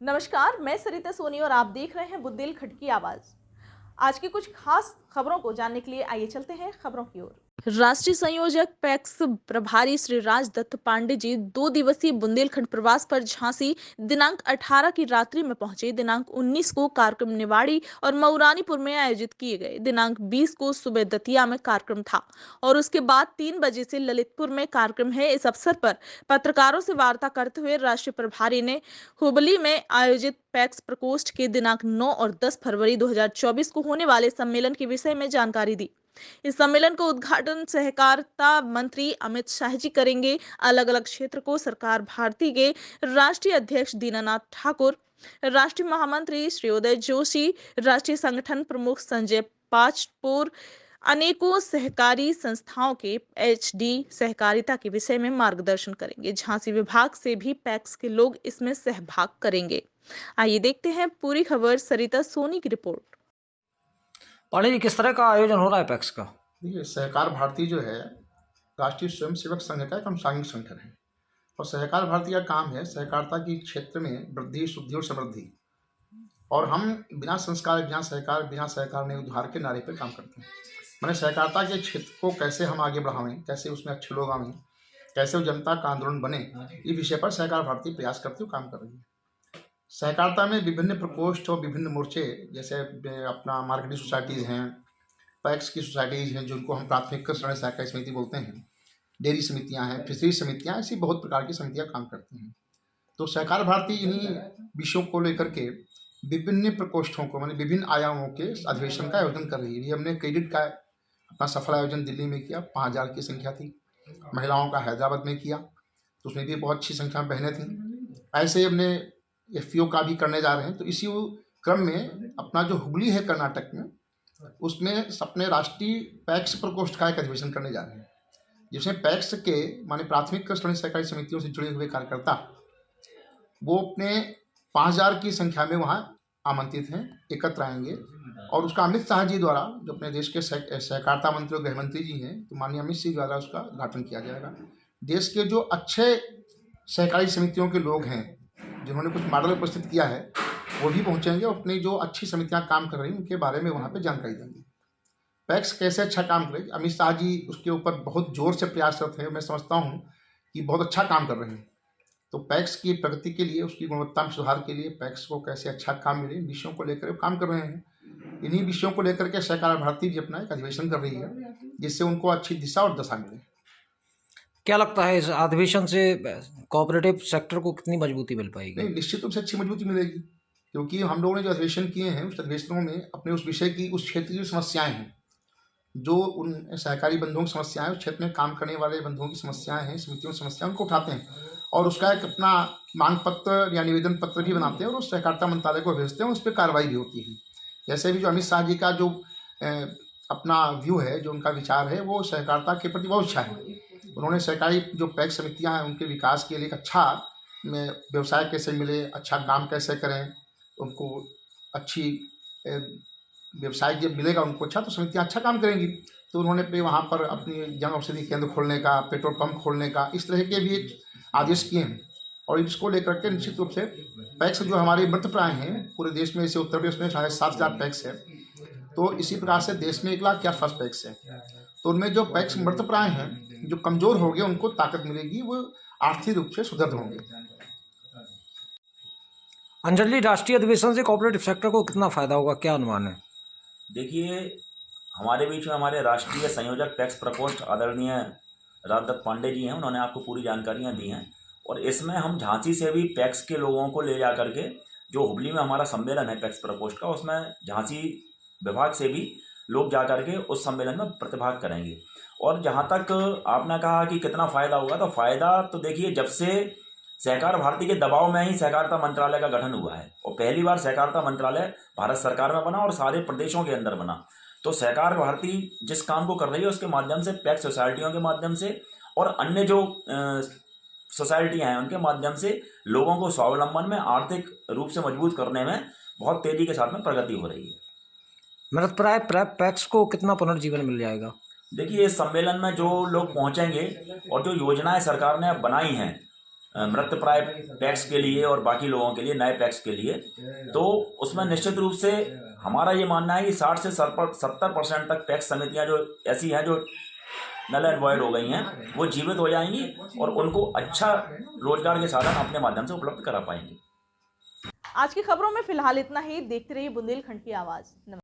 नमस्कार, मैं सरिता सोनी और आप देख रहे हैं बुंदेलखंड की आवाज। आज की कुछ खास खबरों को जानने के लिए आइए चलते हैं खबरों की ओर। राष्ट्रीय संयोजक पैक्स प्रभारी श्री राज दत्त पांडे जी 2 दिवसीय बुंदेलखंड प्रवास पर झांसी दिनांक 18 की रात्रि में पहुंचे। दिनांक 19 को कार्यक्रम निवाड़ी और मऊरानीपुर में आयोजित किए गए। दिनांक 20 को सुबह दतिया में कार्यक्रम था और उसके बाद 3 बजे से ललितपुर में कार्यक्रम है। इस अवसर पर पत्रकारों से वार्ता करते हुए राष्ट्रीय प्रभारी ने हुबली में आयोजित पैक्स प्रकोष्ठ के दिनांक 9 और 10 फरवरी 2024 को होने वाले सम्मेलन के विषय में जानकारी दी। इस सम्मेलन का उद्घाटन सहकारिता मंत्री अमित शाह जी करेंगे। अलग अलग क्षेत्र को सरकार भारती के राष्ट्रीय अध्यक्ष दीनानाथ ठाकुर, राष्ट्रीय महामंत्री श्री उदय जोशी, राष्ट्रीय संगठन प्रमुख संजय पाचपुर, अनेकों सहकारी संस्थाओं के एचडी सहकारिता के विषय में मार्गदर्शन करेंगे। झांसी विभाग से भी पैक्स के लोग इसमें सहभाग करेंगे। आइए देखते हैं पूरी खबर सरिता सोनी की रिपोर्ट। पांडे जी, किस तरह का आयोजन हो रहा है पैक्स का? देखिए, सहकार भारती जो है राष्ट्रीय स्वयंसेवक संघ का एक अनुषांगिक संगठन है और सहकार भारती का काम है सहकारिता की क्षेत्र में वृद्धि, शुद्धि और समृद्धि। और हम बिना संस्कार, बिना सहकार, बिना सहकार नहीं उद्धार के नारे पर काम करते हैं। मैंने सहकारिता के क्षेत्र को कैसे हम आगे बढ़ावें, कैसे उसमें अच्छे लोग आवें, कैसे वो जनता का आंदोलन बने, इस विषय पर सहकार भारती प्रयास करते हुए काम कर रही है। सहकारिता में विभिन्न प्रकोष्ठ और विभिन्न मोर्चे, जैसे अपना मार्केटिंग सोसाइटीज़ हैं, पैक्स की सोसाइटीज़ हैं जिनको हम प्राथमिक ऋण सहकारी समिति बोलते हैं, डेयरी समितियां हैं, फिशरी समितियां, ऐसी बहुत प्रकार की समितियां काम करती हैं। तो सहकार भारती इन्हीं विषयों को लेकर के विभिन्न प्रकोष्ठों को, माने विभिन्न आयामों के अधिवेशन का आयोजन कर रही है। ये हमने क्रेडिट का अपना सफल आयोजन दिल्ली में किया, 5000 की संख्या थी। महिलाओं का हैदराबाद में किया, तो उसमें भी बहुत अच्छी संख्या में बहनें थीं। ऐसे ही हमने FPO का भी करने जा रहे हैं। तो इसी क्रम में अपना जो हुगली है कर्नाटक में, उसमें अपने राष्ट्रीय पैक्स प्रकोष्ठ का एक अधिवेशन करने जा रहे हैं, जिसमें पैक्स के माने प्राथमिक ऋण सहकारी समितियों से जुड़े हुए कार्यकर्ता वो अपने 5000 की संख्या में वहाँ आमंत्रित हैं, एकत्र आएंगे। और उसका अमित शाह जी द्वारा, जो अपने देश के सहकारिता मंत्री और गृह मंत्री जी हैं, तो माननीय अमित शाह द्वारा उसका उद्घाटन किया जाएगा। देश के जो अच्छे सहकारी समितियों के लोग हैं जिन्होंने कुछ मॉडल प्रस्तुत किया है, वो भी पहुंचेंगे और अपनी जो अच्छी समितियां काम कर रही हैं उनके बारे में वहाँ पे जानकारी देंगे। पैक्स कैसे अच्छा काम करेगी, अमित शाह जी उसके ऊपर बहुत जोर से प्रयासरत हैं। मैं समझता हूँ कि बहुत अच्छा काम कर रहे हैं। तो पैक्स की प्रगति के लिए, उसकी गुणवत्ता में सुधार के लिए, पैक्स को कैसे अच्छा काम मिले, विषयों को लेकर काम कर रहे हैं। इन्हीं विषयों को लेकर के सहकार भारती भी अपना एक अधिवेशन कर रही है, जिससे उनको अच्छी दिशा और दशा मिले। क्या लगता है इस अधिवेशन से कोऑपरेटिव सेक्टर को कितनी मजबूती मिल पाएगी? नहीं, निश्चित रूप से अच्छी मजबूती मिलेगी, क्योंकि हम लोगों ने जो अधिवेशन किए हैं उस अधिवेशनों में अपने उस विषय की, उस क्षेत्र की समस्याएं हैं, जो उन सहकारी बंधुओं की समस्याएं, उस क्षेत्र में काम करने वाले बंधुओं की समस्याएं हैं, समितियों की समस्याएं, उनको उठाते हैं और उसका एक अपना मांग पत्र या निवेदन पत्र भी बनाते हैं और उस सहकारिता मंत्रालय को भेजते हैं। उस पर कार्रवाई भी होती है। जैसे भी जो अमित शाह जी का जो अपना व्यू है, जो उनका विचार है, वो सहकारिता के प्रति बहुत अच्छा है। उन्होंने सहकारी जो पैक्स समितियां हैं उनके विकास के लिए एक अच्छा व्यवसाय कैसे मिले, अच्छा काम कैसे करें, उनको अच्छी व्यवसाय जब मिलेगा उनको अच्छा, तो समितियां अच्छा काम करेंगी। तो उन्होंने वहाँ पर अपनी जन औषधि केंद्र खोलने का, पेट्रोल पंप खोलने का, इस तरह के भी आदेश किए हैं। और इसको लेकर के निश्चित रूप से पैक्स जो हमारे मृतप्राय हैं पूरे देश में, जैसे उत्तर प्रदेश में 7000 पैक्स है, तो इसी प्रकार से देश में 1 लाख के आसपास पैक्स है। तो उनमें जो पैक्स मृतप्राय हैं, जो कमजोर हो गए, उनको ताकत मिलेगी, वो आर्थिक रूप से सुदृढ़ होंगे। अंजलि, राष्ट्रीय अधिवेशन से कोऑपरेटिव सेक्टर को कितना फायदा होगा, क्या अनुमान है? देखिए, हमारे बीच में हमारे राष्ट्रीय संयोजक पैक्स प्रकोष्ठ आदरणीय राजदत्त पांडे जी हैं, उन्होंने आपको पूरी जानकारियां दी हैं। और इसमें हम झांसी से भी पैक्स के लोगों को ले जा करके, जो हुबली में हमारा सम्मेलन है पैक्स प्रकोष्ठ का, उसमें झांसी विभाग से भी लोग जा करके उस सम्मेलन में प्रतिभाग करेंगे। और जहाँ तक आपने कहा कि कितना फ़ायदा होगा, तो फ़ायदा तो देखिए, जब से सहकार भारती के दबाव में ही सहकारिता मंत्रालय का गठन हुआ है और पहली बार सहकारिता मंत्रालय भारत सरकार में बना और सारे प्रदेशों के अंदर बना, तो सहकार भारती जिस काम को कर रही है उसके माध्यम से, पैक्स सोसाइटियों के माध्यम से और अन्य जो सोसाइटियाँ हैं उनके माध्यम से लोगों को स्वावलंबन में, आर्थिक रूप से मजबूत करने में बहुत तेज़ी के साथ में प्रगति हो रही है। मृतप्राय पैक्स को कितना पुनर्जीवन मिल जाएगा? देखिए, इस सम्मेलन में जो लोग पहुंचेंगे और जो योजनाएं सरकार ने बनाई हैं मृतप्राय पैक्स के लिए और बाकी लोगों के लिए, नए पैक्स के लिए, तो उसमें निश्चित रूप से हमारा ये मानना है कि 60 से 70% तक पैक्स समितियां जो ऐसी हैं जो नल एंड वॉइड हो गई हैं, वो जीवित हो जाएंगी और उनको अच्छा रोजगार के साधन अपने माध्यम से उपलब्ध करा पाएंगे। आज की खबरों में फिलहाल इतना ही। देखते रहिए बुंदेलखंड की आवाज़।